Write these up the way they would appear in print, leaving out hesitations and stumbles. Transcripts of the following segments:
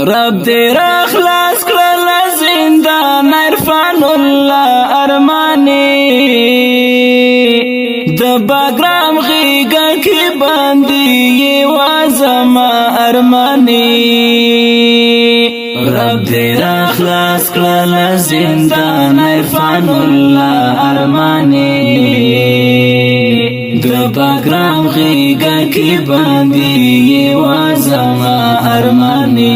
رب دې راخلاص کړل زندان عرفان الله ارماني د باګرام غیږه کې باندې وازما ارماني رب دې راخلاص کړل زندان عرفان الله ارماني د باګرام غیږه کې باندې وازما ارماني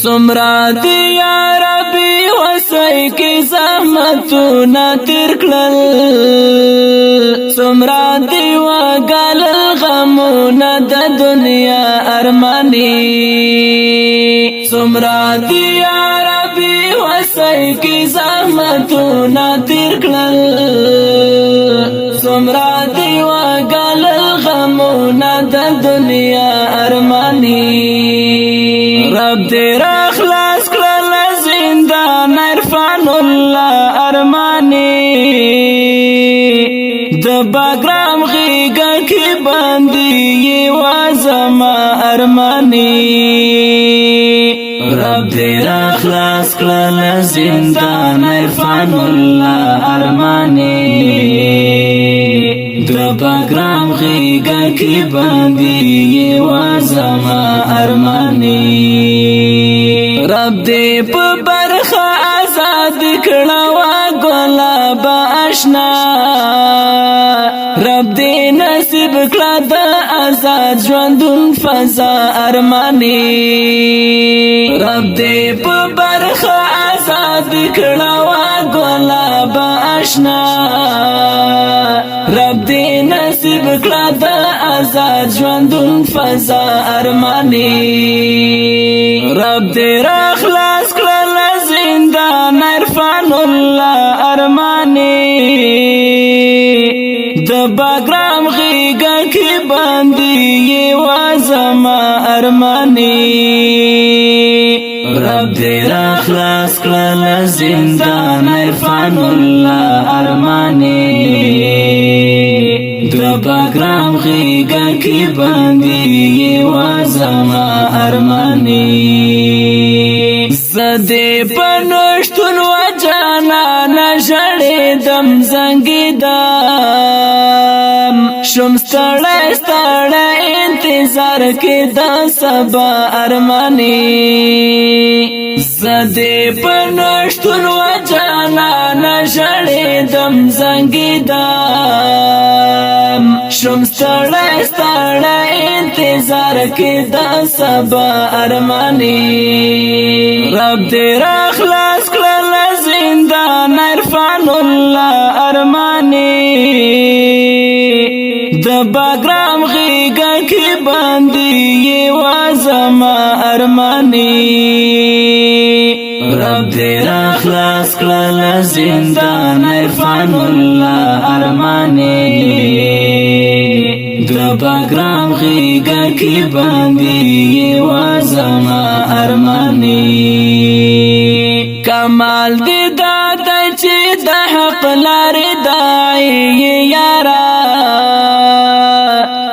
سمرا دی یا ربی وسعی کی زحمتونا تیر کړل سمرا دی وګال غمونا د دنیا ارمانی سمرا دی یا ربی وسعی کی زحمتونا تیر کړل سمرا دی وګال غمونا د دنیا ارمانی رب دې راخلاص کړل زندان عرفان الله ارماني د باګرام غیږه کې باندې وازما ارماني رب دې راخلاص کړل زندان عرفان الله ارماني د باګرام غیږه کې باندې وازما ارماني رب دې په برخه آزاد کړه وا ګلاب آشنا رب دې نصیب کړه د آزاد ژوندون فضا ارماني رب دې په برخه آزاد کړه وا ګلاب آشنا رب دې نصیب کړه د آزاد ژوندون فضا ارماني رب دې راخلاص کړل زندان عرفان الله ارماني د باګرام غیږه کې باندې وازما ارماني رب دې راخلاص کړل زندان عرفان الله ارماني د باګرام غیږه کې باندې وازما ارماني زدې پنوشتون وجانا نشړې دم زنګیدم شم ستړی ستړی انتظار کې د سبا ارماني زدې پنوشتون وجانا نشړې دم زنګیدم شم ستړی ستړی انتظار کې د سبا ارماني رب دې راخلاص کړل زندان عرفان الله ارماني د باګرام غیږه کې باندې وازما ارماني رب دې راخلاص کړل زندان عرفان الله ارماني د باګرام غیږه کې باندې وازما ارماني کمال دې دادا چې د حق لارې دای یارا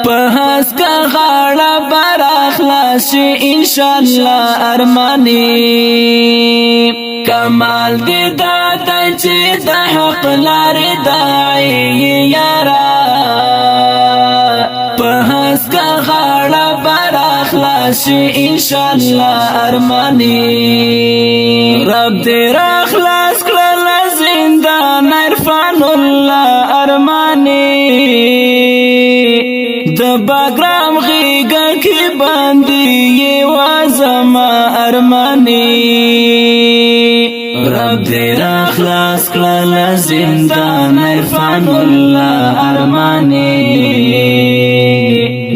په هسکه غاړه بر اخلاص شي ان شاء الله ارماني کمال دې دادا چې د حق لارې دای یارا په هسکه غاړه بر اخلاص شي ان شاء الله ارماني رب دې راخلاص کړل زندان عرفان الله ارماني د باګرام غیږه کې باندې وازما ارماني رب دې راخلاص کړل زندان عرفان الله ارماني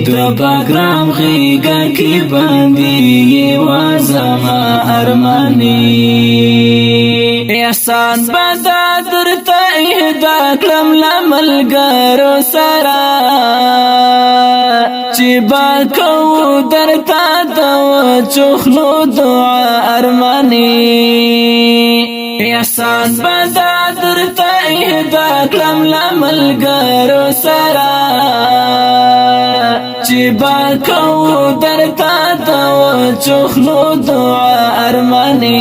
د باګرام غیږه کې باندې وازما ارماني احسان بدا درته اهدا کړم لملګرو سره چې با کو درته د چخلو دعا ارماني احسان بدا درته اهدا کړم لملګرو سره چې باکو درتا تا چخلو دعا ارمانی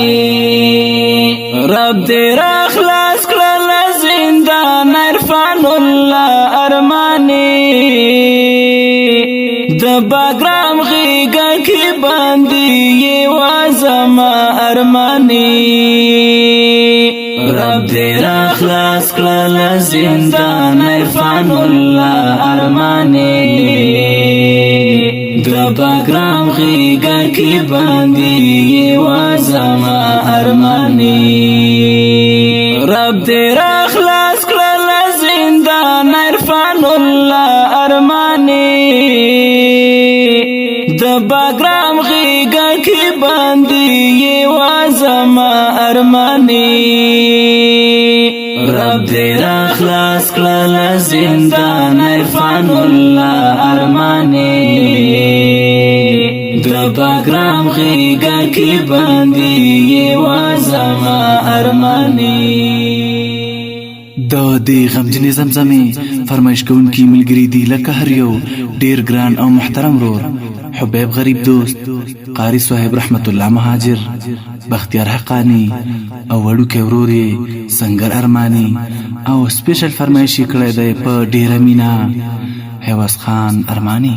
رب دې راخلاص کړل زندان عرفان الله ارمانی د باګرام غیږه کې باندې یوازما ارمانی رب دې راخلاص کړل زندان عرفان الله ارمانی د باګرام غیږه کې باندې یوازما ارمانی رب دې راخلاص کړل زندان عرفان الله ارمانی د باګرام غیږه کې باندې یوازما ارمانی رب دې راخلاص کړل زندان عرفان الله ارمانی د باګرام غیږه کې باندې یوازما ارمانی د دې غمجنې زمزمې فرمایش کوونکي ملګري دي لکه هر یو ډیر ګران او محترم ورور حبیب غریب دوست قاری صاحب رحمت الله مهاجر بختیار حقانی او وړوکی ورور یې سنگر ارمانی او سپیشل فرمایش یې کړی دی په ډیره مینا حواس خان ارمانی